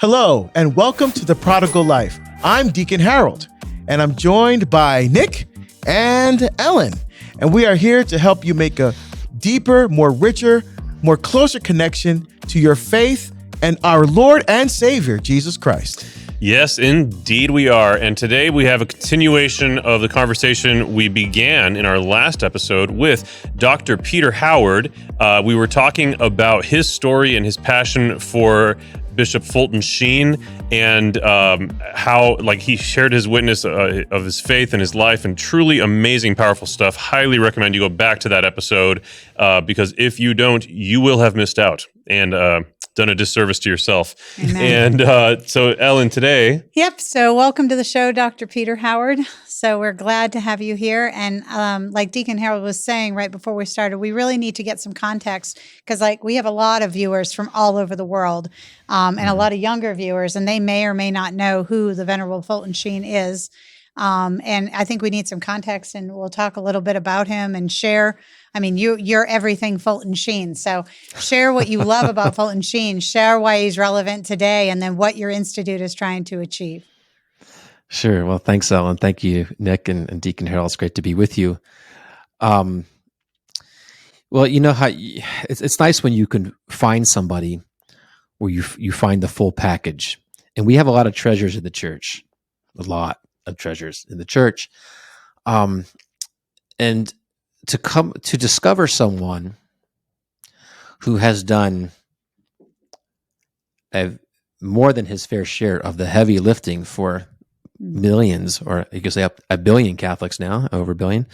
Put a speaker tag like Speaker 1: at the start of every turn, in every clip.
Speaker 1: Hello, and welcome to The Prodigal Life. I'm Deacon Harold, and I'm joined by Nick and Ellen. And we are here to help you make a deeper, more richer, more closer connection to your faith and our Lord and Savior, Jesus Christ.
Speaker 2: Yes, indeed we are. And today we have a continuation of the conversation we began in our last episode with Dr. Peter Howard. We were talking about his story and his passion for Bishop Fulton Sheen and how he shared his witness of his faith and his life, and truly amazing, powerful stuff. Highly recommend you go back to that episode because if you don't, you will have missed out and done a disservice to yourself.
Speaker 3: Amen.
Speaker 2: And so Ellen, today.
Speaker 3: Yep. So welcome to the show, Dr. Peter Howard. So we're glad to have you here. And like Deacon Harold was saying right before we started, we really need to get some context because we have a lot of viewers from all over the world and a lot of younger viewers, and they may or may not know who the Venerable Fulton Sheen is. And I think we need some context, and we'll talk a little bit about him and share. I mean, you're everything Fulton Sheen. So share what you love about Fulton Sheen, share why he's relevant today, and then what your institute is trying to achieve.
Speaker 4: Sure. Well, thanks, Ellen. Thank you, Nick and Deacon Harold. It's great to be with you. Well, you know how it's nice when you can find somebody where you find the full package. And we have a lot of treasures in the church, a lot of treasures in the church. And to discover someone who has done more than his fair share of the heavy lifting for millions, or you could say a billion Catholics now, over a billion,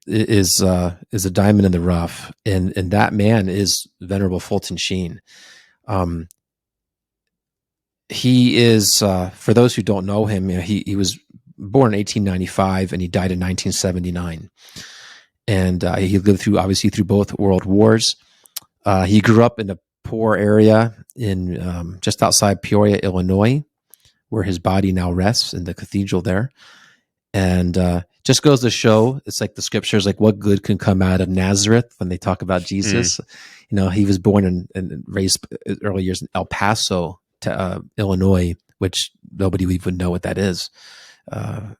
Speaker 4: is a diamond in the rough, and that man is Venerable Fulton Sheen. He is, for those who don't know him, he was born in 1895 and he died in 1979. And he lived through both world wars. He grew up in a poor area in just outside Peoria, Illinois, where his body now rests in the cathedral there. And just goes to show, it's like the scriptures, like what good can come out of Nazareth when they talk about Jesus. He was born and raised early years in El Paso, Illinois, which nobody would know what that is.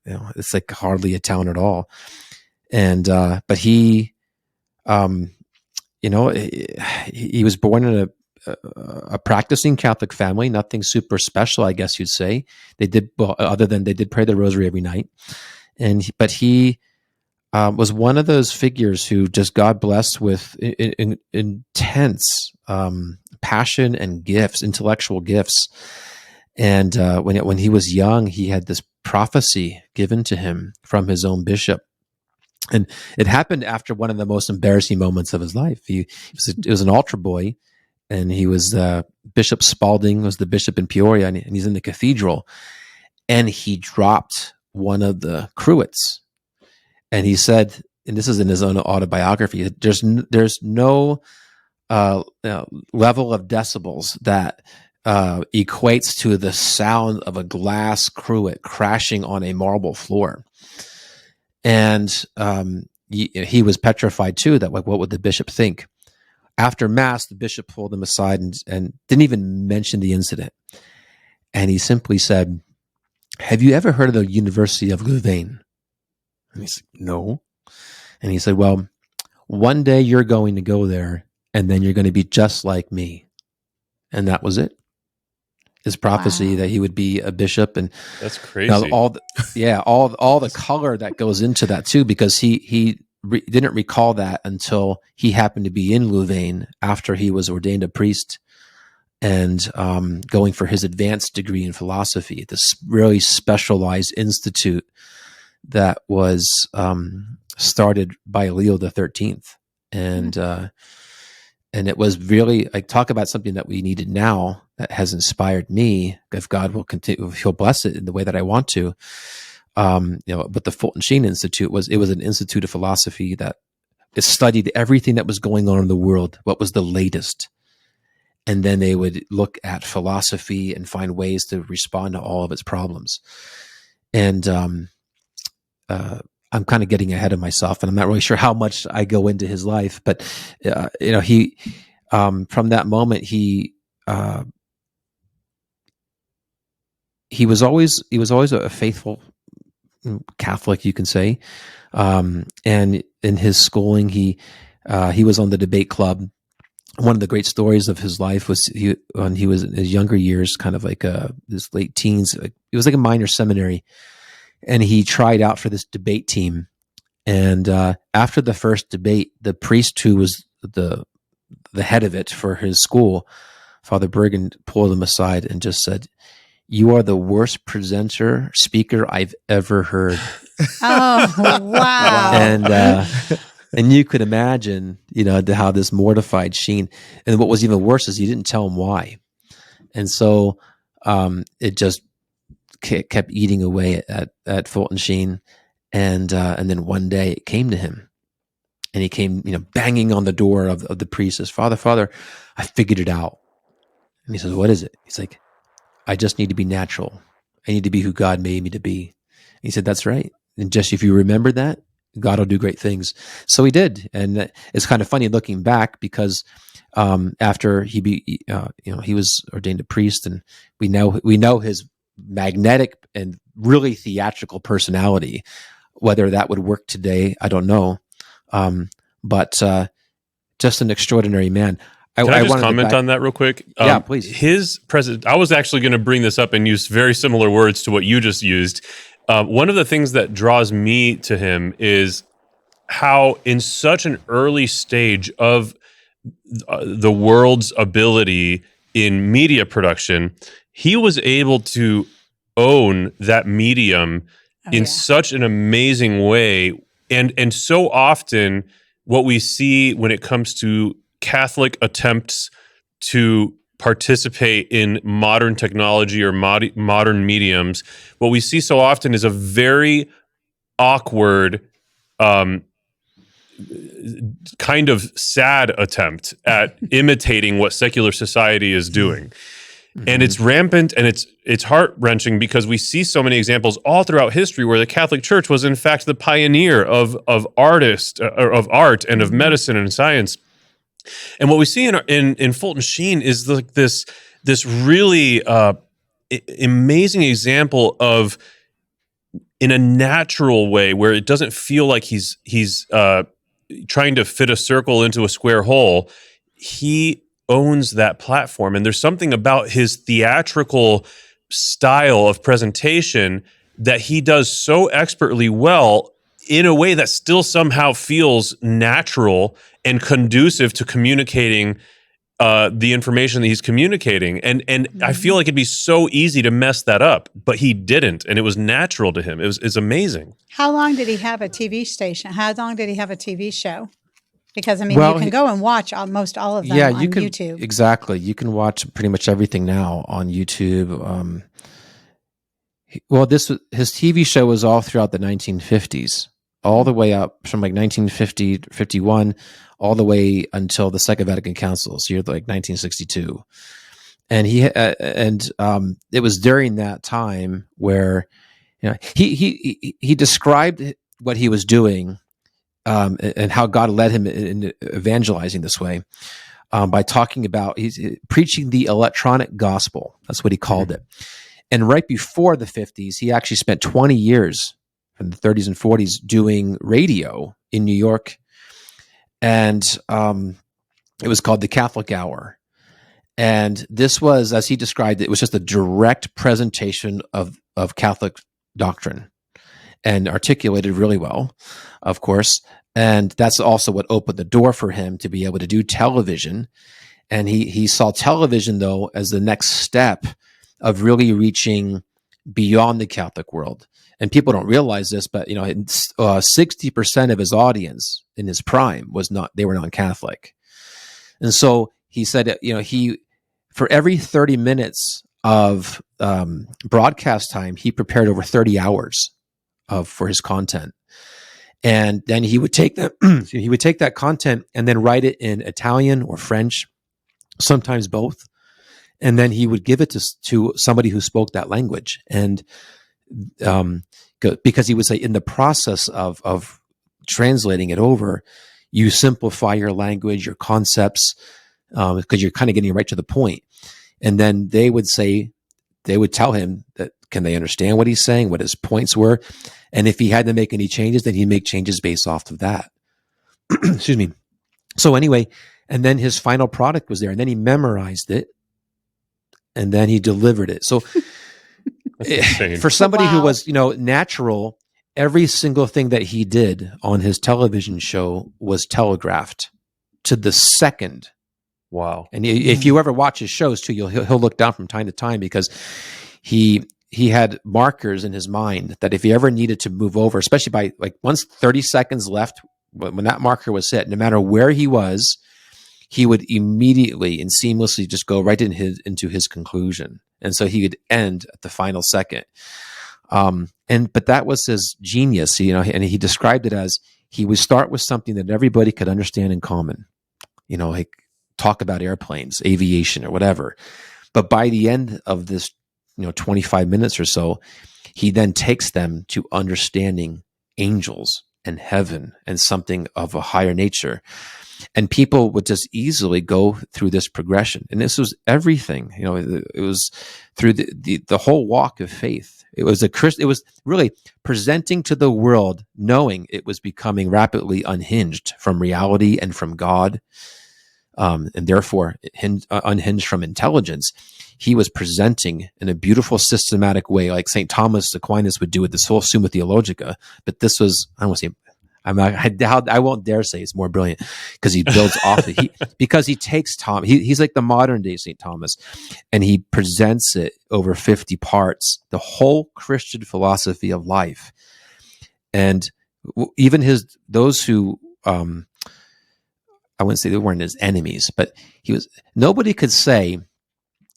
Speaker 4: It's like hardly a town at all. And but he was born in a practicing Catholic family, nothing super special, I guess you'd say. They did, other than they did pray the rosary every night. But he was one of those figures who just God blessed with intense passion and gifts, intellectual gifts. And when he was young, he had this prophecy given to him from his own bishop. And it happened after one of the most embarrassing moments of his life. He was an altar boy, and he was Bishop Spalding was the bishop in Peoria, and he's in the cathedral, and he dropped one of the cruets, and he said, and this is in his own autobiography, there's no level of decibels that equates to the sound of a glass cruet crashing on a marble floor. And he was petrified too, that what would the bishop think? After Mass, the bishop pulled him aside and didn't even mention the incident. And he simply said, "Have you ever heard of the University of Louvain?" And he said, "No." And he said, "Well, one day you're going to go there, and then you're going to be just like me." And that was it. His prophecy that he would be a bishop. And
Speaker 2: that's crazy.
Speaker 4: All the color that goes into that too, because he didn't recall that until he happened to be in Louvain after he was ordained a priest and going for his advanced degree in philosophy at this really specialized institute that was started by Leo the 13th. And it was really, talk about something that we needed now that has inspired me. If God will continue, He'll bless it in the way that I want to. But the Fulton Sheen Institute was an institute of philosophy that studied everything that was going on in the world, what was the latest. And then they would look at philosophy and find ways to respond to all of its problems. And I'm kind of getting ahead of myself, and I'm not really sure how much I go into his life, but he from that moment, he he was always a faithful Catholic, you can say. And in his schooling, he was on the debate club. One of the great stories of his life was when he was in his younger years, kind of like his late teens. It was like a minor seminary, and he tried out for this debate team. And after the first debate, the priest who was the head of it for his school, Father Burke, pulled him aside and just said, "You are the worst speaker I've ever heard."
Speaker 3: Oh, wow.
Speaker 4: And you could imagine, how this mortified Sheen. And what was even worse is he didn't tell him why. And so it just kept eating away at Fulton Sheen. And then one day it came to him. And he came, banging on the door of the priest, says, Father, I figured it out. And he says, "What is it?" He's like, "I just need to be natural. I need to be who God made me to be." And he said, "That's right. And just if you remember that, God will do great things." So he did. And it's kind of funny looking back, because after he was ordained a priest, and we know his magnetic and really theatrical personality. Whether that would work today, I don't know. But just an extraordinary man.
Speaker 2: Can I just comment on that real quick?
Speaker 4: Yeah, please.
Speaker 2: His president. I was actually going to bring this up and use very similar words to what you just used. One of the things that draws me to him is how, in such an early stage of the world's ability in media production, he was able to own that medium in such an amazing way. And so often what we see when it comes to Catholic attempts to participate in modern technology or modern mediums, what we see so often is a very awkward, kind of sad attempt at imitating what secular society is doing. Mm-hmm. And it's rampant, and it's heart-wrenching, because we see so many examples all throughout history where the Catholic Church was in fact the pioneer of art and of medicine and science. And what we see in Fulton Sheen is like this really amazing example of, in a natural way, where it doesn't feel like he's trying to fit a circle into a square hole. He owns that platform, and there's something about his theatrical style of presentation that he does so expertly well, in a way that still somehow feels natural and conducive to communicating the information that he's communicating. And I feel like it'd be so easy to mess that up, but he didn't, and it was natural to him. It's amazing.
Speaker 3: How long did he have a TV station? How long did he have a TV show? Because, you can go and watch almost all of them on YouTube.
Speaker 4: Exactly. You can watch pretty much everything now on YouTube. His TV show was all throughout the 1950s, all the way up from like 1950 to 51, all the way until the Second Vatican Council, so you're like 1962. And it was during that time where he described what he was doing, and how God led him in evangelizing this way, by talking about he's preaching the electronic gospel. That's what he called it. And right before the 50s, he actually spent 20 years in the 30s and 40s doing radio in New York. And it was called the Catholic Hour. And this was, as he described it was just a direct presentation of Catholic doctrine, and articulated really well, of course. And that's also what opened the door for him to be able to do television. And he saw television, though, as the next step of really reaching beyond the Catholic world. And people don't realize this, but 60% of his audience in his prime they were non-Catholic. And so he said, for every 30 minutes of broadcast time, he prepared over 30 hours for his content. And then he would take that content and then write it in Italian or French, sometimes both. And then he would give it to somebody who spoke that language. And because he would say, in the process of translating it over, you simplify your language, your concepts, because you're kind of getting right to the point. And then they would say, they would tell him that, can they understand what he's saying, what his points were? And if he had to make any changes, then he'd make changes based off of that. Excuse me. So anyway, and then his final product was there, and then he memorized it, and then he delivered it. So for somebody who was, natural, every single thing that he did on his television show was telegraphed to the second.
Speaker 2: Wow.
Speaker 4: And if you ever watch his shows too, he'll look down from time to time, because he had markers in his mind that if he ever needed to move over, especially by once 30 seconds left, when that marker was set, no matter where he was, he would immediately and seamlessly just go right into his conclusion. And so he would end at the final second. But that was his genius, and he described it as he would start with something that everybody could understand in common, like talk about airplanes, aviation, or whatever. But by the end of this, 25 minutes or so, he then takes them to understanding angels and heaven and something of a higher nature. And people would just easily go through this progression. And this was everything, it was through the whole walk of faith. It was really presenting to the world, knowing it was becoming rapidly unhinged from reality and from God, and therefore unhinged from intelligence. He was presenting in a beautiful, systematic way, like St. Thomas Aquinas would do with the Sola Summa Theologica. But this was, I won't say, I won't dare say it's more brilliant, because he builds off it. Because he takes he's like the modern day St. Thomas, and he presents it over 50 parts, the whole Christian philosophy of life. And even those who, I wouldn't say they weren't his enemies, but nobody could say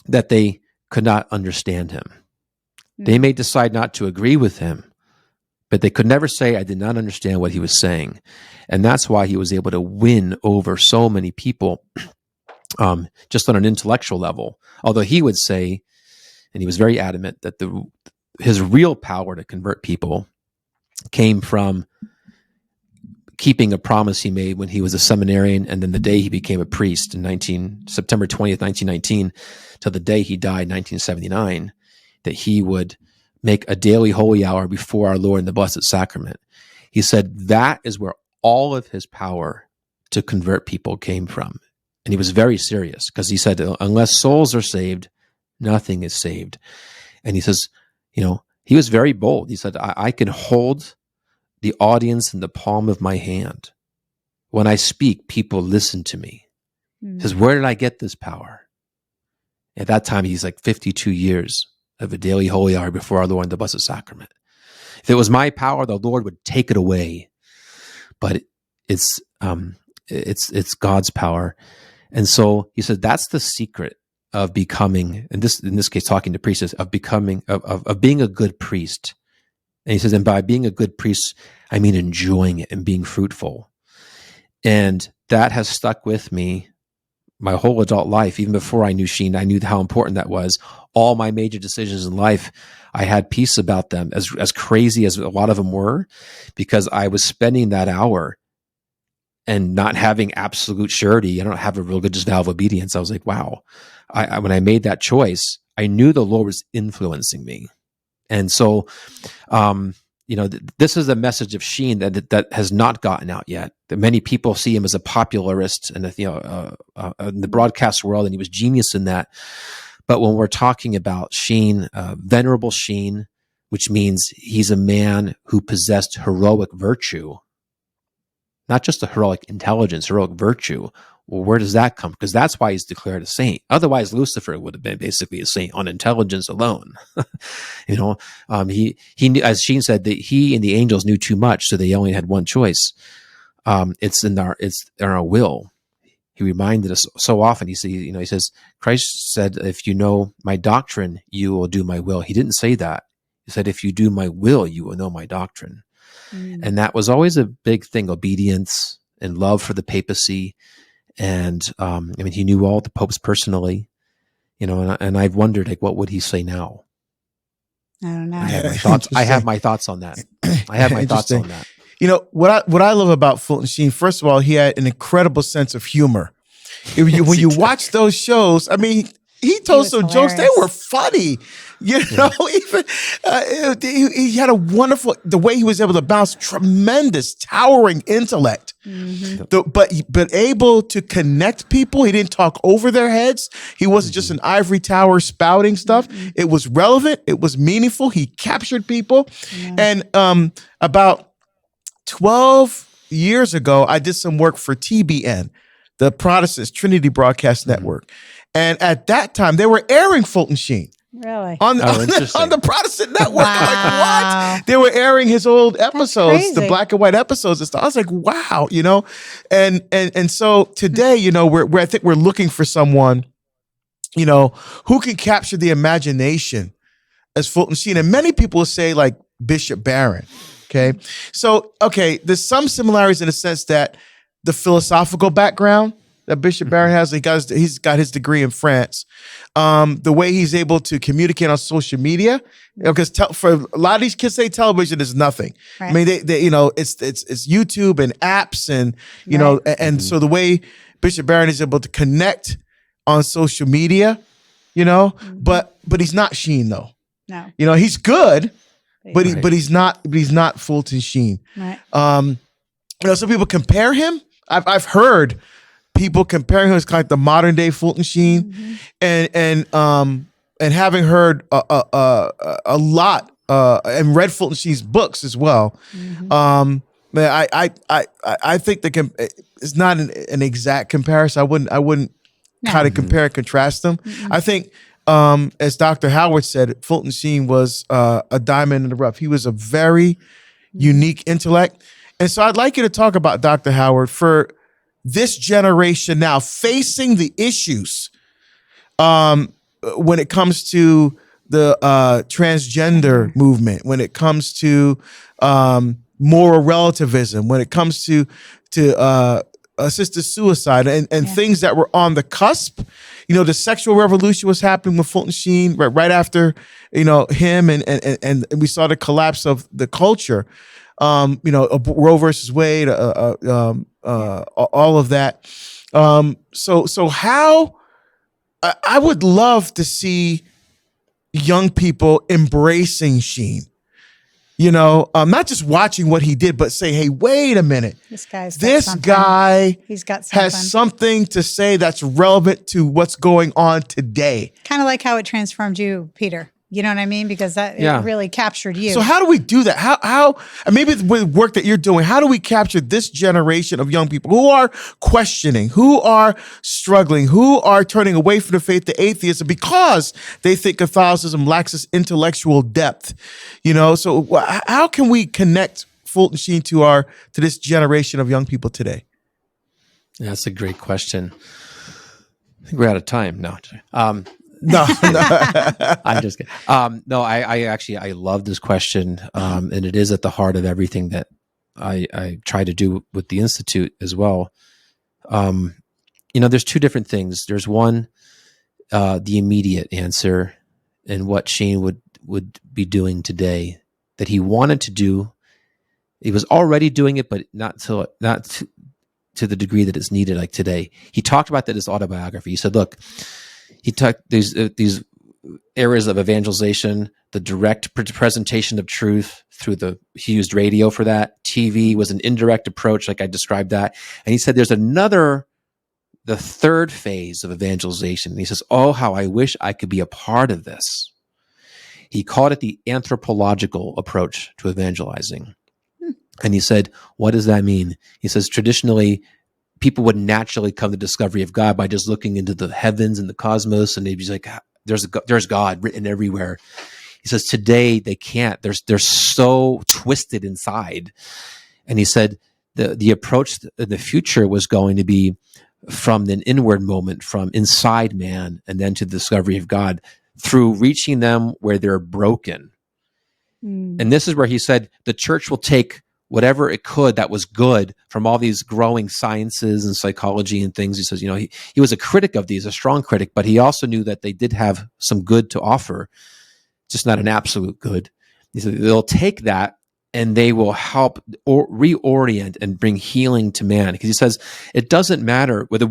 Speaker 4: that they could not understand him. They may decide not to agree with him, but they could never say, I did not understand what he was saying. And that's why he was able to win over so many people, just on an intellectual level. Although he would say, and he was very adamant, that his real power to convert people came from keeping a promise he made when he was a seminarian, and then the day he became a priest in September 20th, 1919, till the day he died, 1979, that he would make a daily holy hour before our Lord in the Blessed Sacrament. He said that is where all of his power to convert people came from. And he was very serious, because he said, unless souls are saved, nothing is saved. And he says, he was very bold. He said, I can hold the audience in the palm of my hand. When I speak, people listen to me. He says, where did I get this power? At that time, he's like 52 years of a daily holy hour before our Lord in the Blessed Sacrament. If it was my power, the Lord would take it away. But it's God's power. And so he said, that's the secret of becoming, in this case, talking to priests, of becoming, of being a good priest. And he says, and by being a good priest, I mean enjoying it and being fruitful. And that has stuck with me my whole adult life. Even before I knew Sheen, I knew how important that was. All my major decisions in life, I had peace about them, as crazy as a lot of them were, because I was spending that hour and not having absolute surety. I don't have a religious vow of obedience. I was like, wow. When I made that choice, I knew the Lord was influencing me. And so, this is a message of Sheen that has not gotten out yet. That many people see him as a popularist and in the broadcast world, and he was genius in that. But when we're talking about Sheen, Venerable Sheen, which means he's a man who possessed heroic virtue, not just a heroic intelligence, heroic virtue. Well, where does that come? Because that's why he's declared a saint. Otherwise, Lucifer would have been basically a saint on intelligence alone. He knew, as Sheen said, that he and the angels knew too much, so they only had one choice. It's in our will. He reminded us so often. He says, Christ said, if you know my doctrine, you will do my will. He didn't say that. He said, if you do my will, you will know my doctrine. And that was always a big thing, obedience and love for the papacy. And he knew all the popes personally, and I've wondered, what would he say now?
Speaker 3: I don't know.
Speaker 4: I have my thoughts on that.
Speaker 1: What I love about Fulton Sheen, first of all, he had an incredible sense of humor. When you watch those shows, he told
Speaker 3: was
Speaker 1: some jokes. They
Speaker 3: hilarious.
Speaker 1: were funny. You know, even he had a wonderful, the way he was able to bounce, tremendous, towering intellect. But able to connect people. He didn't talk over their heads. He wasn't just an ivory tower spouting stuff. It was relevant. It was meaningful. He captured people. And about 12 years ago, I did some work for TBN, the Protestants Trinity Broadcast Network. And at that time, they were airing Fulton Sheen.
Speaker 3: Really?
Speaker 1: On the Protestant network.
Speaker 3: Wow.
Speaker 1: Like, what? They were airing his old episodes, the
Speaker 3: crazy.
Speaker 1: black and white episodes and stuff. I was like, wow, you know? And so today, you know, I think we're looking for someone, you know, who can capture the imagination as Fulton Sheen. And many people will say like Bishop Barron. Okay. So, there's some similarities in the sense that the philosophical background that Bishop Barron has, he's got his degree in France. The way he's able to communicate on social media, because for a lot of these kids say television is nothing.
Speaker 3: Right.
Speaker 1: I mean, they you know, it's YouTube and apps and, you know, and so the way Bishop Barron is able to connect on social media, you know, but he's not Sheen though.
Speaker 3: No.
Speaker 1: You know, he's good, but he's not Fulton Sheen.
Speaker 3: Right.
Speaker 1: You know, some people compare him. I've heard people comparing him as kind of like the modern day Fulton Sheen, and having heard a lot and read Fulton Sheen's books as well. I think it's not an exact comparison. I wouldn't kind of compare and contrast them. I think, as Dr. Howard said, Fulton Sheen was a diamond in the rough. He was a very unique intellect. And so I'd like you to talk about Dr. Howard for this generation now facing the issues when it comes to the transgender movement, when it comes to moral relativism, when it comes to assisted suicide and things that were on the cusp. You know, the sexual revolution was happening with Fulton Sheen right after, you know, him and we saw the collapse of the culture. You know, Roe versus Wade, all of that. So how I would love to see young people embracing Sheen. You know, not just watching what he did, but say, hey, wait a minute.
Speaker 3: This guy's got
Speaker 1: This
Speaker 3: something.
Speaker 1: guy
Speaker 3: He's got something.
Speaker 1: has something to say that's relevant to what's going on today.
Speaker 3: Kind of like how it transformed you, Peter. You know what I mean? Because it really captured you.
Speaker 1: So how do we do that? How and maybe with work that you're doing, how do we capture this generation of young people who are questioning, who are struggling, who are turning away from the faith to atheism because they think Catholicism lacks this intellectual depth? You know, so how can we connect Fulton Sheen to this generation of young people today?
Speaker 4: Yeah, that's a great question. I think we're out of time. No.
Speaker 1: No.
Speaker 4: I'm just kidding. No, I love this question. And it is at the heart of everything that I try to do with the Institute as well. You know, there's two different things. There's one, the immediate answer and what Sheen would be doing today that he wanted to do. He was already doing it, but not to the degree that it's needed like today. He talked about that in his autobiography. He said, look, he talked these areas of evangelization, the direct presentation of truth he used radio for that. TV was an indirect approach, like I described that. And he said there's the third phase of evangelization. And he says, oh, how I wish I could be a part of this. He called it the anthropological approach to evangelizing. And he said, what does that mean? He says, traditionally, people would naturally come to discovery of God by just looking into the heavens and the cosmos, and they'd be like, there's God written everywhere. He says, today they can't. They're so twisted inside. And he said the approach in the future was going to be from an inward moment, from inside man, and then to the discovery of God through reaching them where they're broken. And this is where he said the church will take whatever it could that was good from all these growing sciences and psychology and things. He says, you know, he was a critic of these, a strong critic, but he also knew that they did have some good to offer, just not an absolute good. He said they'll take that and they will help or reorient and bring healing to man. Because he says it doesn't matter with a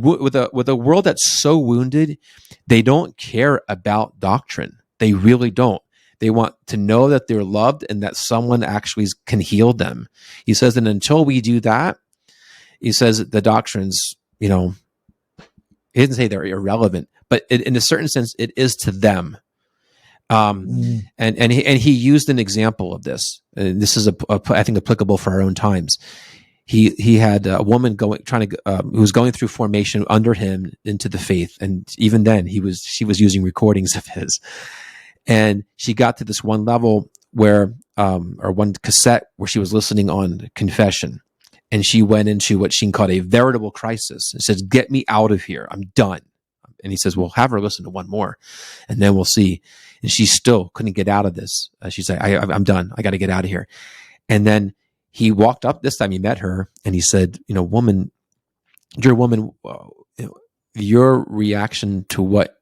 Speaker 4: world that's so wounded, they don't care about doctrine. They really don't. They want to know that they're loved and that someone actually can heal them. He says, and until we do that, he says the doctrines, he didn't say they're irrelevant, but in a certain sense, it is to them. And he used an example of this. And this is I think applicable for our own times. He had a woman who was going through formation under him into the faith, and even then she was using recordings of his. And she got to this one level where, or one cassette where she was listening on confession. And she went into what she called a veritable crisis and says, "Get me out of here. I'm done." And he says, "Well, have her listen to one more and then we'll see." And she still couldn't get out of this. She said, I'm done. I got to get out of here. And then he walked up, this time he met her, and he said, woman, dear woman, your reaction to what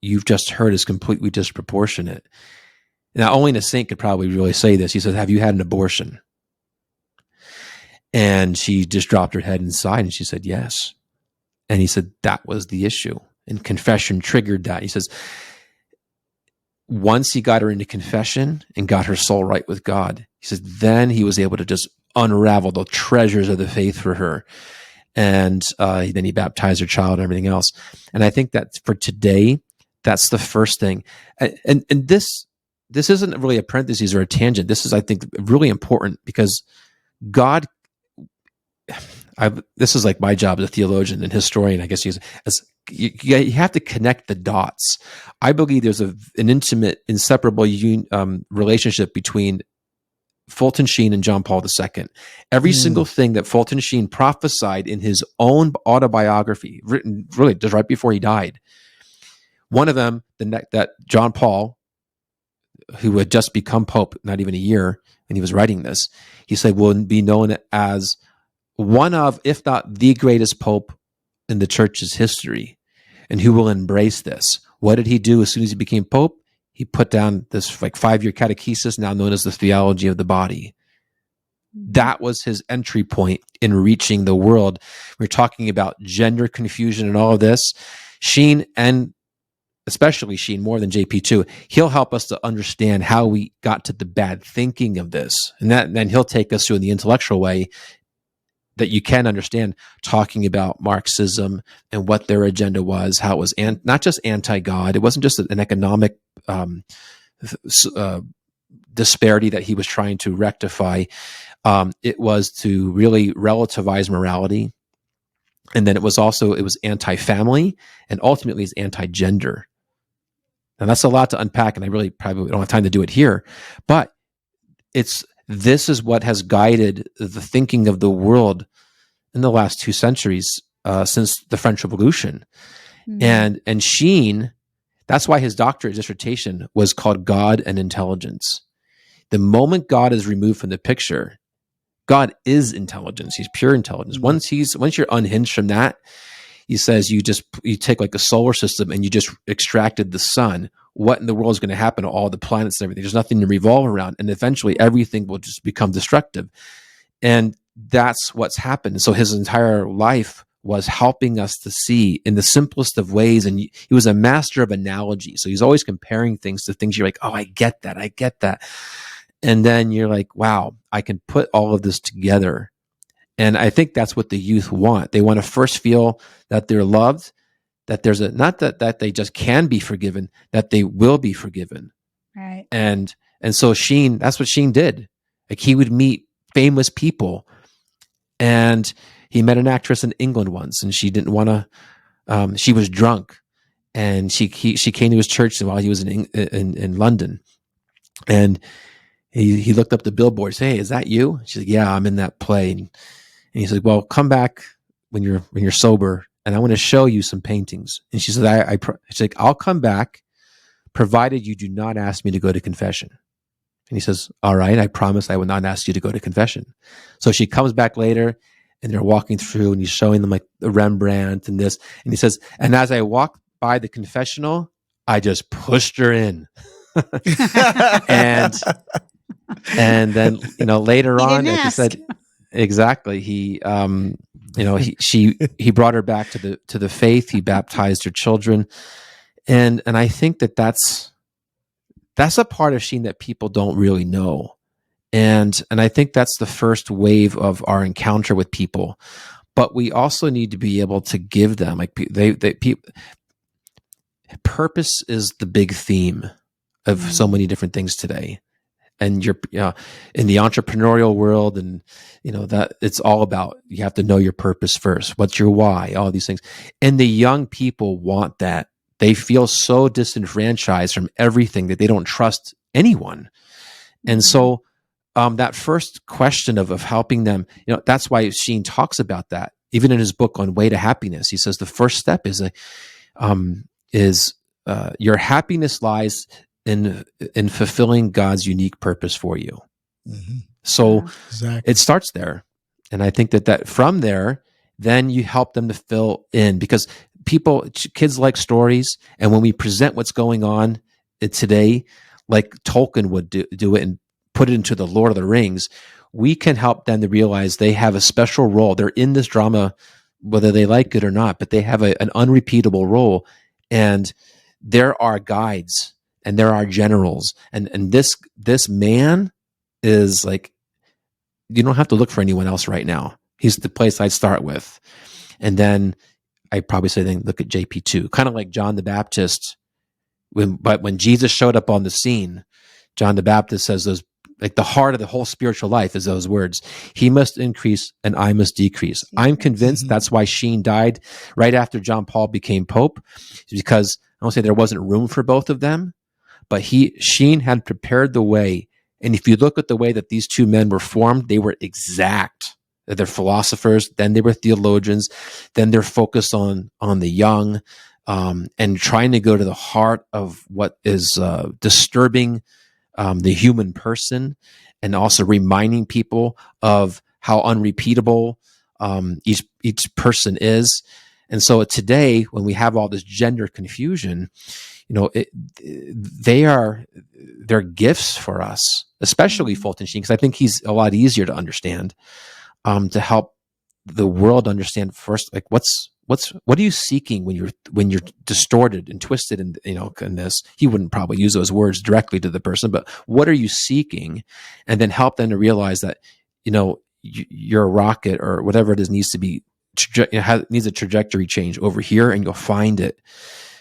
Speaker 4: you've just heard is completely disproportionate. Now, only a saint could probably really say this. He says, "Have you had an abortion?" And she just dropped her head and sighed, and she said, "Yes." And he said, that was the issue. And confession triggered that. He says, once he got her into confession and got her soul right with God, he says, then he was able to just unravel the treasures of the faith for her. And then he baptized her child and everything else. And I think that for today, that's the first thing. And this isn't really a parenthesis or a tangent. This is, I think, really important because God, this is like my job as a theologian and historian, I guess. You have to connect the dots. I believe there's an intimate, inseparable relationship between Fulton Sheen and John Paul II. Every single thing that Fulton Sheen prophesied in his own autobiography, written really just right before he died. One of them, that John Paul, who had just become Pope, not even a year, when he was writing this, he said will be known as one of, if not the greatest Pope in the church's history, and who will embrace this. What did he do as soon as he became Pope? He put down this 5-year catechesis, now known as the theology of the body. That was his entry point in reaching the world. We're talking about gender confusion and all of this. Sheen, and especially Sheen, more than JP too, he'll help us to understand how we got to the bad thinking of this. And then he'll take us through in the intellectual way that you can understand, talking about Marxism and what their agenda was, how it was not just anti-God. It wasn't just an economic disparity that he was trying to rectify. It was to really relativize morality. And then it was anti-family, and ultimately it's anti-gender. And that's a lot to unpack, and I really probably don't have time to do it here. But this is what has guided the thinking of the world in the last 2 centuries, since the French Revolution. And Sheen, that's why his doctorate dissertation was called God and Intelligence. The moment God is removed from the picture, God is intelligence. He's pure intelligence. Once you're unhinged from that, he says you take like a solar system and you just extracted the sun. What in the world is going to happen to all the planets and everything? There's nothing to revolve around. And eventually everything will just become destructive. And that's what's happened. So his entire life was helping us to see in the simplest of ways. And he was a master of analogy. So he's always comparing things to things you're like, oh, I get that. And then you're like, wow, I can put all of this together. And I think that's what the youth want. They want to first feel that they're loved, that there's not that they just can be forgiven, that they will be forgiven.
Speaker 3: Right.
Speaker 4: And so Sheen, that's what Sheen did. Like, he would meet famous people, and he met an actress in England once, and she didn't want to, she was drunk, and she came to his church while he was in London. And he looked up the billboard, said, "Hey, is that you?" She's like, "Yeah, I'm in that play." And he said, "Well, come back when you're sober, and I want to show you some paintings." And she said, she's like, "I'll come back, provided you do not ask me to go to confession." And he says, "All right, I promise I will not ask you to go to confession." So she comes back later, and they're walking through, and he's showing them like the Rembrandt and this. And he says, "And as I walked by the confessional, I just pushed her in." And then, later
Speaker 3: He
Speaker 4: on,
Speaker 3: didn't
Speaker 4: like you
Speaker 3: ask.
Speaker 4: said, exactly. He brought her back to the faith. He baptized her children. And I think that's a part of Sheen that people don't really know. And I think that's the first wave of our encounter with people. But we also need to be able to give them, like, purpose is the big theme of so many different things today. And you're in the entrepreneurial world, and that it's all about, you have to know your purpose first. What's your why? All these things. And the young people want that. They feel so disenfranchised from everything that they don't trust anyone. And so that first question of helping them, that's why Sheen talks about that. Even in his book on Way to Happiness, he says the first step is your happiness lies in fulfilling God's unique purpose for you.
Speaker 1: Mm-hmm.
Speaker 4: So
Speaker 1: exactly.
Speaker 4: It starts there. And I think that from there, then you help them to fill in, because kids like stories. And when we present what's going on today, like Tolkien would do it and put it into the Lord of the Rings, we can help them to realize they have a special role. They're in this drama, whether they like it or not, but they have an unrepeatable role. And there are guides and there are generals. And this man is like, you don't have to look for anyone else right now. He's the place I'd start with. And then I'd probably say, then look at JP2, kind of like John the Baptist. When Jesus showed up on the scene, John the Baptist says those, like, the heart of the whole spiritual life is those words: he must increase and I must decrease. I'm convinced that's why Sheen died right after John Paul became Pope, because I don't say there wasn't room for both of them, but Sheen had prepared the way. And if you look at the way that these two men were formed, they were exact. They're philosophers, then they were theologians, then they're focused on the young, and trying to go to the heart of what is disturbing the human person, and also reminding people of how unrepeatable each person is. And so today, when we have all this gender confusion, they're gifts for us, especially Fulton Sheen, because I think he's a lot easier to understand, to help the world understand first, like, what are you seeking when you're distorted and twisted, and in this, he wouldn't probably use those words directly to the person, but what are you seeking? And then help them to realize that your rocket or whatever it is needs to be needs a trajectory change over here, and you'll find it,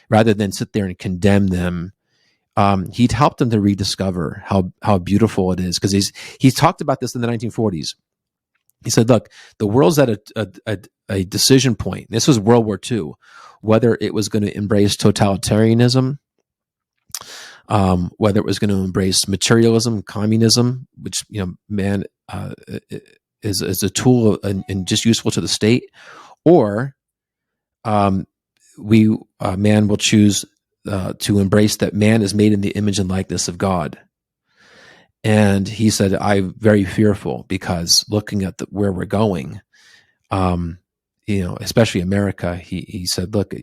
Speaker 4: rather than sit there and condemn them. He'd helped them to rediscover how beautiful it is, because he's talked about this in the 1940s. He said, look, the world's at a decision point. This was World War II, whether it was going to embrace totalitarianism, whether it was going to embrace materialism, communism, which man is a tool and just useful to the state, or man will choose to embrace that man is made in the image and likeness of God. And he said, I'm very fearful, because looking at where we're going, especially America, he said, look,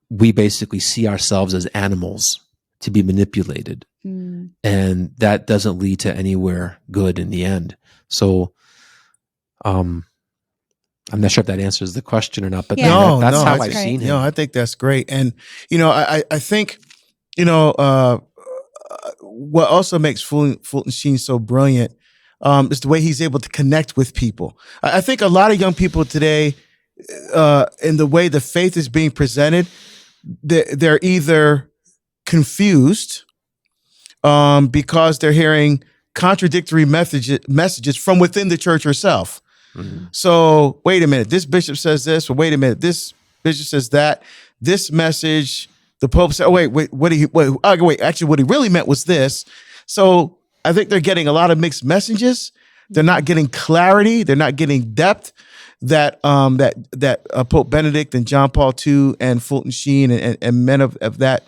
Speaker 4: we basically see ourselves as animals to be manipulated. And that doesn't lead to anywhere good in the end. So I'm not sure if that answers the question or not, but that's how I've seen him.
Speaker 1: No, I think that's great. And, I think, what also makes Fulton Sheen so brilliant is the way he's able to connect with people. I think a lot of young people today, in the way the faith is being presented, they're either confused because they're hearing contradictory messages from within the church herself. Mm-hmm. So wait a minute, this bishop says this, or wait a minute, this bishop says that. This message, the Pope said, actually what he really meant was this. So I think they're getting a lot of mixed messages. They're not getting clarity. They're not getting depth that Pope Benedict and John Paul II and Fulton Sheen and men of that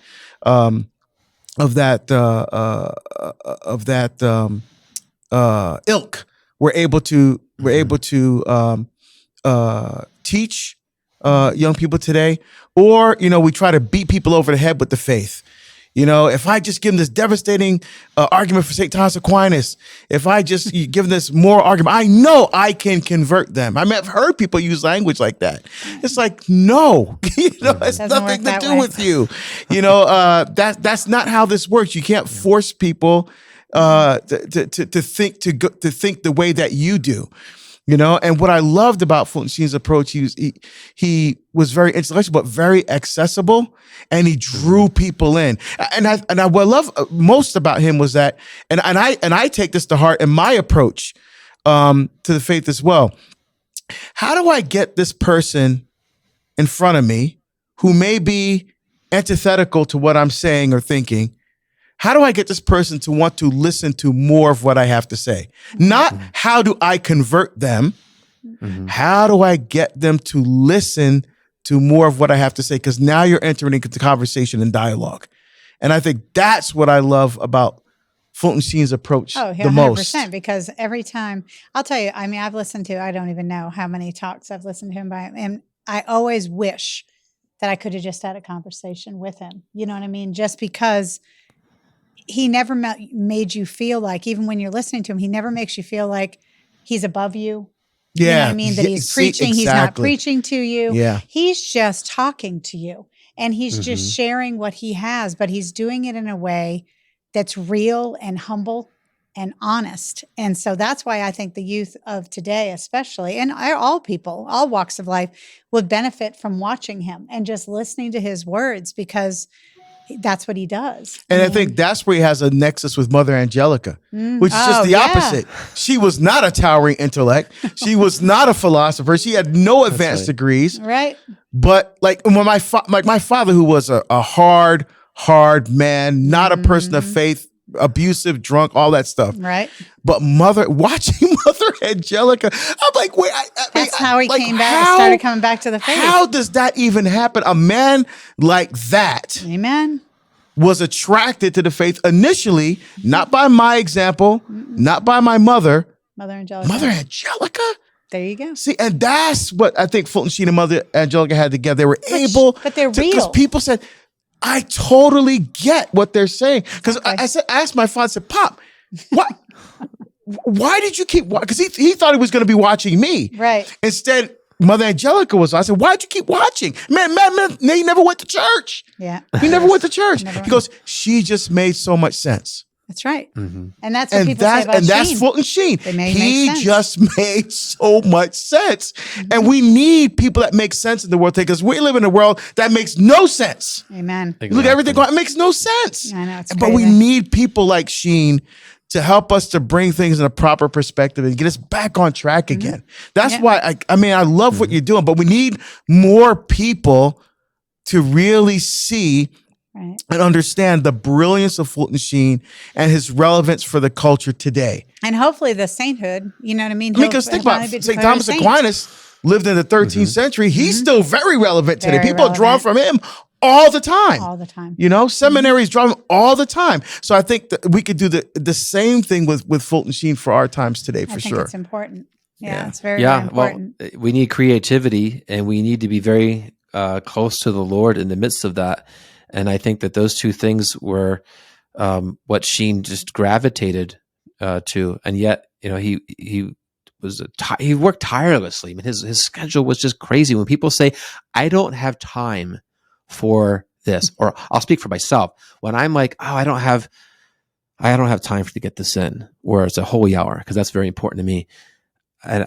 Speaker 1: ilk were able to teach young people today. Or we try to beat people over the head with the faith. If I just give him this devastating argument for St. Thomas Aquinas, if I just give this moral argument, I know I can convert them. I mean, I've heard people use language like that. It's like, no, it's nothing to do with you. That's not how this works. You can't force people to think the way that you do. And what I loved about Fulton Sheen's approach, he was very intellectual, but very accessible, and he drew people in. And what I love most about him was that, and I take this to heart in my approach to the faith as well. How do I get this person in front of me who may be antithetical to what I'm saying or thinking? How do I get this person to want to listen to more of what I have to say? Not how do I convert them? How do I get them to listen to more of what I have to say? Because now you're entering into conversation and dialogue. And I think that's what I love about Fulton Sheen's approach the most.
Speaker 3: 100%, because every time, I'll tell you, I mean, I've listened to, I don't even know how many talks I've listened to him by, and I always wish that I could have just had a conversation with him. You know what I mean? Just because he never made you feel like, even when you're listening to him, he never makes you feel like he's above you.
Speaker 1: Yeah.
Speaker 3: You know what I mean? That he's preaching. Exactly. He's not preaching to you.
Speaker 1: Yeah.
Speaker 3: He's just talking to you, and he's just sharing what he has, but he's doing it in a way that's real and humble and honest. And so that's why I think the youth of today, especially, and all people, all walks of life, would benefit from watching him and just listening to his words, because that's what he does.
Speaker 1: And I think that's where he has a nexus with Mother Angelica, which is just the opposite. She was not a towering intellect. She was not a philosopher. She had no advanced degrees.
Speaker 3: Right.
Speaker 1: But like when my father, who was a hard man, not a person of faith, abusive, drunk, all that stuff.
Speaker 3: Right.
Speaker 1: But watching Mother Angelica, I'm like, wait.
Speaker 3: That's how he came back, started coming back to the faith.
Speaker 1: How does that even happen? A man like that.
Speaker 3: Amen.
Speaker 1: Was attracted to the faith initially, not by my example, not by my mother.
Speaker 3: Mother Angelica.
Speaker 1: Mother Angelica?
Speaker 3: There you go.
Speaker 1: See, and that's what I think Fulton Sheen and Mother Angelica had together. They were
Speaker 3: but they're real.
Speaker 1: Because people said, I totally get what they're saying. Because I asked my father, I said, Pop, what? Why did you keep watching? Because he thought he was going to be watching me.
Speaker 3: Right.
Speaker 1: Instead, Mother Angelica was. I said, why'd you keep watching? Man, he never went to church.
Speaker 3: Yeah.
Speaker 1: He never went to church. He goes, she just made so much sense.
Speaker 3: That's right. And that's what people say about
Speaker 1: And that's
Speaker 3: Sheen.
Speaker 1: Fulton Sheen.
Speaker 3: He
Speaker 1: just made so much sense. And we need people that make sense in the world today, because we live in a world that makes no sense.
Speaker 3: Amen.
Speaker 1: Exactly. Look at everything going on. It makes no sense.
Speaker 3: I know, it's
Speaker 1: but we need people like Sheen to help us to bring things in a proper perspective and get us back on track again. That's why I love what you're doing, but we need more people to really see and understand the brilliance of Fulton Sheen and his relevance for the culture today.
Speaker 3: And hopefully the sainthood, you know what I mean?
Speaker 1: Because think about St. Thomas Aquinas lived in the 13th century. He's still very relevant today. People draw from him all the time.
Speaker 3: All the time.
Speaker 1: Seminaries draw him all the time. So I think that we could do the same thing with Fulton Sheen for our times today, for sure.
Speaker 3: It's important. Yeah, it's very, very important.
Speaker 4: Well, we need creativity, and we need to be very close to the Lord in the midst of that. And I think that those two things were what Sheen just gravitated to. And yet, he worked tirelessly. I mean, his schedule was just crazy. When people say, I don't have time for this, or I'll speak for myself. When I'm like, oh, I don't have time to get this in, or it's a holy hour, because that's very important to me. And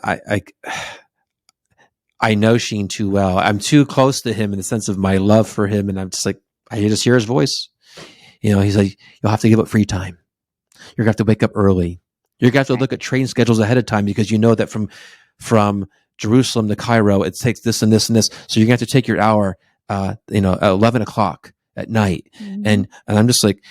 Speaker 4: I know Sheen too well. I'm too close to him in the sense of my love for him. And I'm just like, I just hear his voice. He's like, you'll have to give up free time. You're going to have to wake up early. You're going to have to look at train schedules ahead of time, because you know that from Jerusalem to Cairo, it takes this and this and this. So you're going to have to take your hour, at 11 o'clock at night. And I'm just like,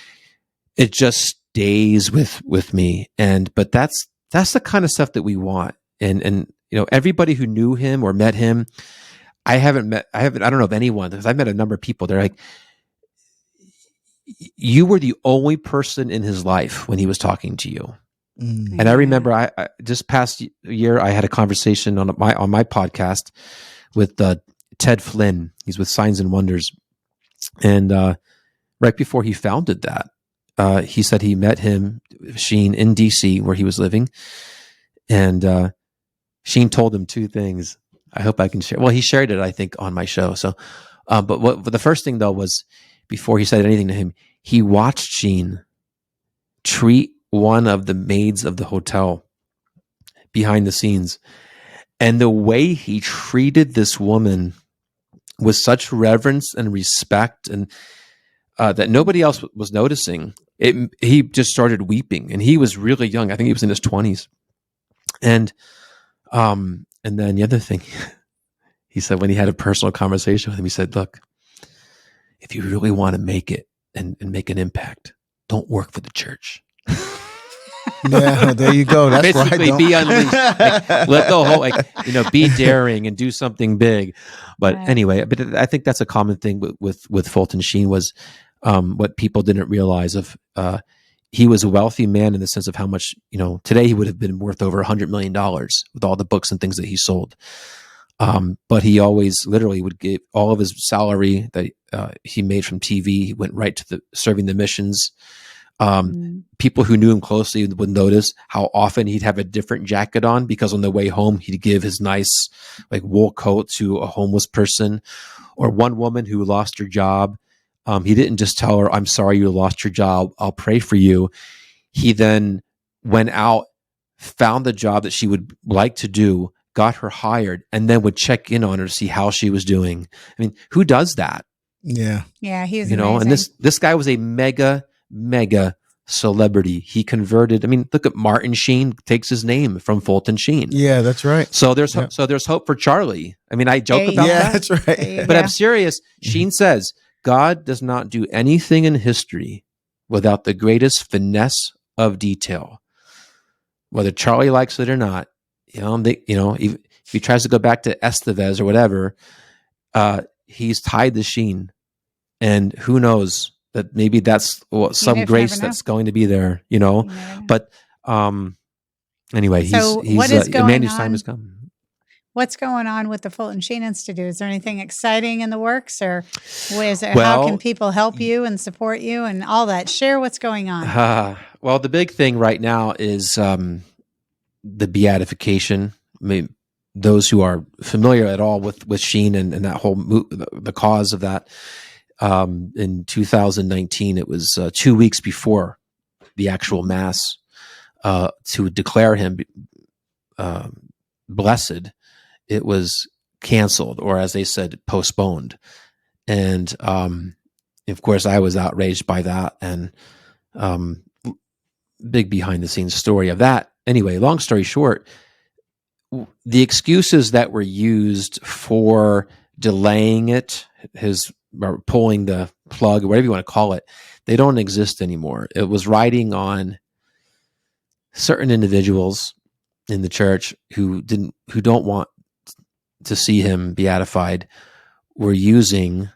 Speaker 4: it just stays with me. But that's the kind of stuff that we want. And everybody who knew him or met him, I don't know of anyone, because I've met a number of people. They're like, you were the only person in his life when he was talking to you. And I remember I just past year, I had a conversation on my podcast with Ted Flynn. He's with Signs and Wonders. And right before he founded that, he said he met Sheen, in DC, where he was living. And Sheen told him two things. I hope I can share. Well, he shared it, I think, on my show. So, but the first thing, though, was before he said anything to him, he watched Sheen treat one of the maids of the hotel behind the scenes. And the way he treated this woman with such reverence and respect, and that nobody else was noticing. He just started weeping, and he was really young. I think he was in his 20s. And then the other thing, he said when he had a personal conversation with him, he said, "Look, if you really want to make it and make an impact, don't work for the church."
Speaker 1: Yeah, there you go. That's
Speaker 4: basically
Speaker 1: right.
Speaker 4: Be unleashed. Let the whole, be daring and do something big. But anyway, but I think that's a common thing with Fulton Sheen was what people didn't realize of. He was a wealthy man in the sense of how much, today he would have been worth over $100 million with all the books and things that he sold. But he always literally would give all of his salary that he made from TV, he went right to serving the missions. People who knew him closely would notice how often he'd have a different jacket on, because on the way home, he'd give his nice wool coat to a homeless person, or one woman who lost her job. He didn't just tell her, "I'm sorry you lost your job. I'll pray for you." He then went out, found the job that she would like to do, got her hired, and then would check in on her to see how she was doing. I mean, who does that?
Speaker 1: Yeah.
Speaker 3: Yeah, he was
Speaker 4: amazing. And this guy was a mega celebrity. He converted. I mean, look at Martin Sheen, takes his name from Fulton Sheen.
Speaker 1: Yeah, that's right.
Speaker 4: So there's hope for Charlie. I mean, I joke about that.
Speaker 1: Yeah, that's right.
Speaker 4: But I'm serious. Sheen says, God does not do anything in history without the finesse of detail. Whether Charlie likes it or not, if he tries to go back to Steeves or whatever, he's tied to Sheen. And who knows that maybe that's some grace that's going to be there, But anyway,
Speaker 3: so
Speaker 4: he's
Speaker 3: what is going
Speaker 4: a man whose
Speaker 3: on?
Speaker 4: time has come.
Speaker 3: What's going on with the Fulton Sheen Institute? Is there anything exciting in the works, or how can people help you and support you and all that? Share what's going on.
Speaker 4: Well, the big thing right now is the beatification. I mean, those who are familiar at all with Sheen and that whole the cause of that, in 2019, it was 2 weeks before the actual mass to declare him blessed. It was canceled, or as they said, postponed. And of course, I was outraged by that, and big behind the scenes story of that. Anyway, long story short, the excuses that were used for delaying it, or pulling the plug, or whatever you want to call it, they don't exist anymore. It was riding on certain individuals in the church who don't want to see him beatified, were using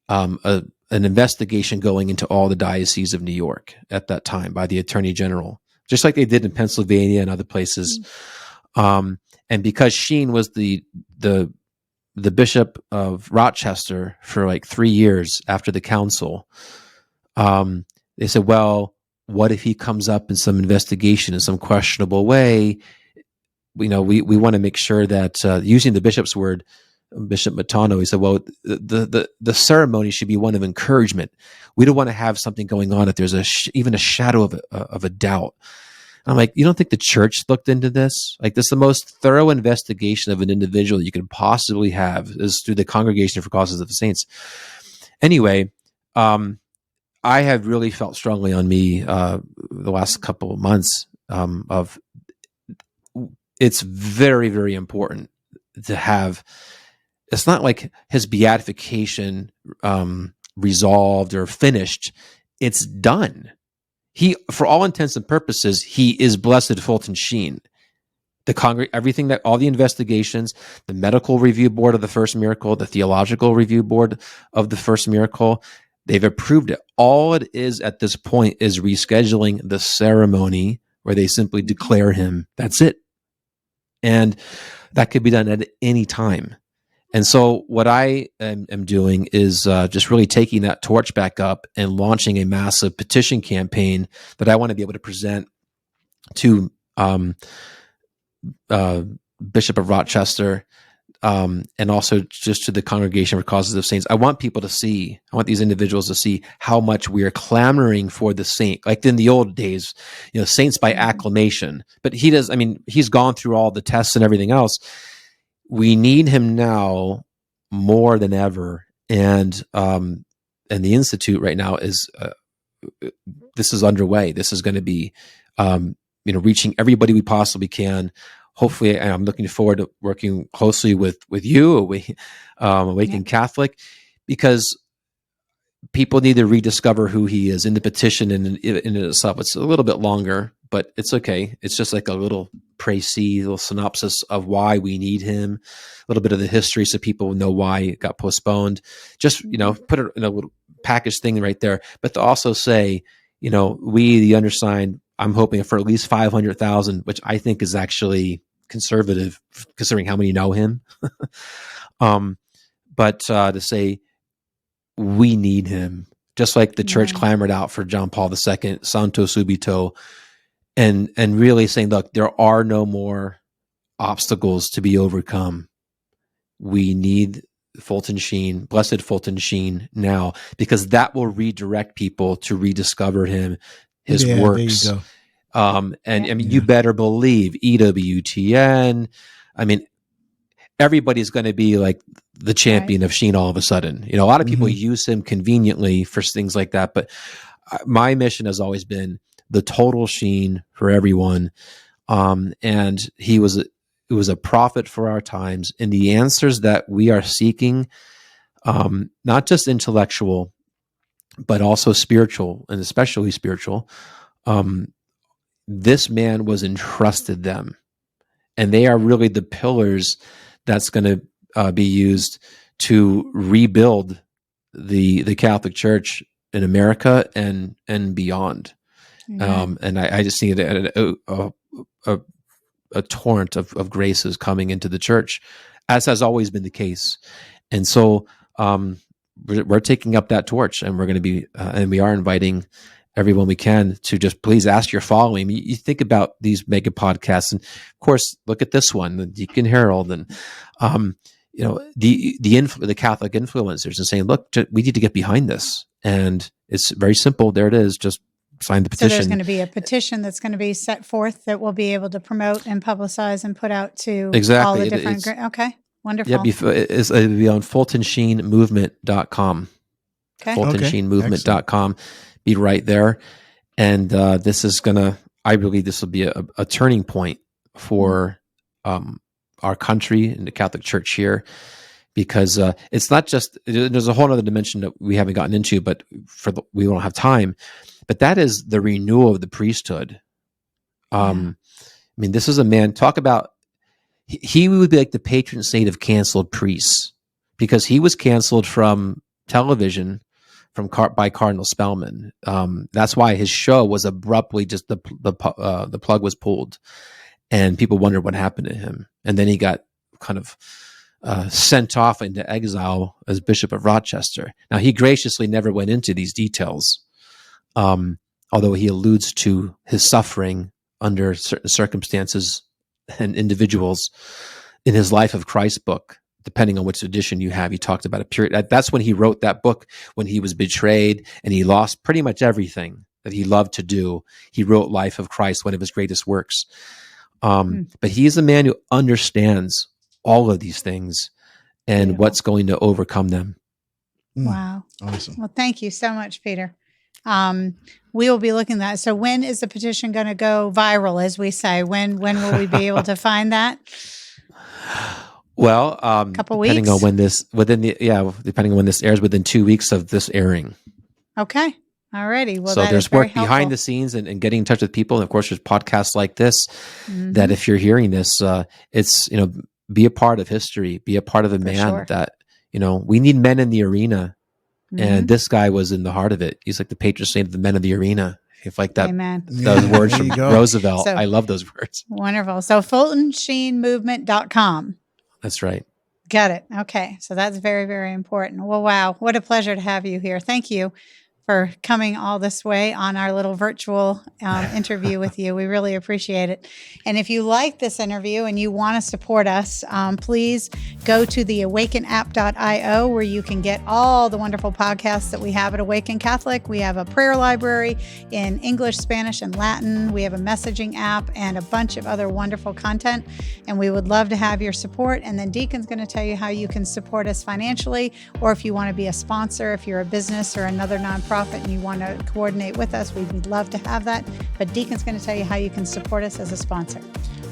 Speaker 4: an investigation going into all the dioceses of New York at that time by the Attorney General, just like they did in Pennsylvania and other places. And because Sheen was the bishop of Rochester for 3 years after the council, they said, well, what if he comes up in some investigation in some questionable way? We want to make sure that, using the bishop's word, Bishop Matano, he said, well, the ceremony should be one of encouragement. We don't want to have something going on if there's even a shadow of a doubt. And I'm like, you don't think the church looked into this? This is the most thorough investigation of an individual you could possibly have, is through the Congregation for Causes of the Saints. Anyway, I have really felt strongly on me the last couple of months of it's very, very important to have. It's not like his beatification resolved or finished. It's done. He, for all intents and purposes, he is blessed Fulton Sheen. Everything that, all the investigations, the medical review board of the first miracle, the theological review board of the first miracle, they've approved it. All it is at this point is rescheduling the ceremony where they simply declare him. That's it. And that could be done at any time. And so what I am doing is just really taking that torch back up and launching a massive petition campaign that I want to be able to present to Bishop of Rochester, and also just to the Congregation for Causes of Saints. I want people to see, I want these individuals to see how much we are clamoring for the saint. Like in the old days, saints by acclamation. But he's gone through all the tests and everything else. We need him now more than ever. And the Institute right now this is underway. This is going to be, reaching everybody we possibly can. Hopefully, and I'm looking forward to working closely with you, Awaken Catholic, because people need to rediscover who he is. In the petition in itself, it's a little bit longer, but it's okay. It's just like a little précis, little synopsis of why we need him, a little bit of the history so people know why it got postponed. Just, put it in a little package thing right there. But to also say, we, the undersigned, I'm hoping for at least 500,000, which I think is actually conservative considering how many know him. But to say we need him, just like the church clamored out for John Paul II, Santo Subito, and really saying, look, there are no more obstacles to be overcome. We need Fulton Sheen, Blessed Fulton Sheen now, because that will redirect people to rediscover him, his works.
Speaker 1: There you go.
Speaker 4: You better believe EWTN. Everybody's going to be like the champion of Sheen all of a sudden. A lot of people use him conveniently for things like that, but my mission has always been the total Sheen for everyone. And it was a prophet for our times, and the answers that we are seeking, not just intellectual, but also spiritual, and especially spiritual. This man was entrusted them, and they are really the pillars that's going to be used to rebuild the Catholic Church in America and beyond. And I just see a torrent of graces coming into the church, as has always been the case. And so we're taking up that torch, and we're going to be, and we are inviting everyone we can to just please ask your following. You think about these mega podcasts, and of course, look at this one, the Deacon Harold, and the Catholic influencers, and saying, look, we need to get behind this. And it's very simple. There it is. Just sign the petition.
Speaker 3: So there's going to be a petition that's going to be set forth that we'll be able to promote and publicize and put out to all the different. Okay, wonderful.
Speaker 4: Yeah, it'll be on FultonSheenMovement.com.
Speaker 3: Okay.
Speaker 4: FultonSheenMovement.com. Be right there. And this is I believe this will be a turning point for our country and the Catholic Church here, because it's not just, there's a whole other dimension that we haven't gotten into, but we don't have time. But that is the renewal of the priesthood. This is a man, talk about, he would be like the patron saint of canceled priests, because he was canceled from television by Cardinal Spellman. That's why his show was abruptly just the plug was pulled, and people wondered what happened to him. And then he got kind of sent off into exile as Bishop of Rochester. Now, he graciously never went into these details, although he alludes to his suffering under certain circumstances and individuals in his Life of Christ book. Depending on which edition you have, he talked about a period. That's when he wrote that book, when he was betrayed and he lost pretty much everything that he loved to do. He wrote Life of Christ, one of his greatest works. But he is a man who understands all of these things and what's going to overcome them.
Speaker 3: Wow.
Speaker 1: Awesome.
Speaker 3: Well, thank you so much, Peter. We will be looking at that. So when is the petition going to go viral, as we say? When will we be able to find that?
Speaker 4: Well,
Speaker 3: couple
Speaker 4: depending
Speaker 3: weeks?
Speaker 4: on when depending on when this airs, within 2 weeks of this airing.
Speaker 3: Okay. All righty. Well,
Speaker 4: so
Speaker 3: that
Speaker 4: there's
Speaker 3: is very
Speaker 4: work behind
Speaker 3: helpful.
Speaker 4: the scenes and getting in touch with people. And of course, there's podcasts like this that if you're hearing this, it's, be a part of history, be a part of a man that, we need men in the arena. And this guy was in the heart of it. He's like the patron saint of the men of the arena. If like that,
Speaker 3: Amen.
Speaker 4: those words from Roosevelt.
Speaker 3: So,
Speaker 4: I love those words.
Speaker 3: Wonderful. So FultonSheenMovement.com.
Speaker 4: That's right.
Speaker 3: Got it. Okay. So that's very, very important. Well, wow. What a pleasure to have you here. Thank you for coming all this way on our little virtual interview with you. We really appreciate it. And if you like this interview and you want to support us, please go to the awakenapp.io, where you can get all the wonderful podcasts that we have at Awaken Catholic. We have a prayer library in English, Spanish, and Latin. We have a messaging app and a bunch of other wonderful content. And we would love to have your support. And then Deacon's going to tell you how you can support us financially, or if you want to be a sponsor, if you're a business or another nonprofit and you want to coordinate with us, we'd love to have that. But Deacon's going to tell you how you can support us as a sponsor.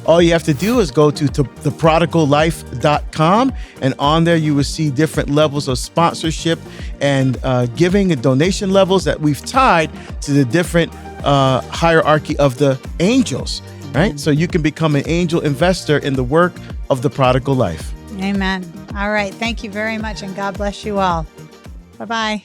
Speaker 1: All you have to do is go to theprodigallife.com, and on there you will see different levels of sponsorship and giving and donation levels that we've tied to the different hierarchy of the angels, right? So you can become an angel investor in the work of the Prodigal Life.
Speaker 3: Amen. All right. Thank you very much, and God bless you all. Bye-bye.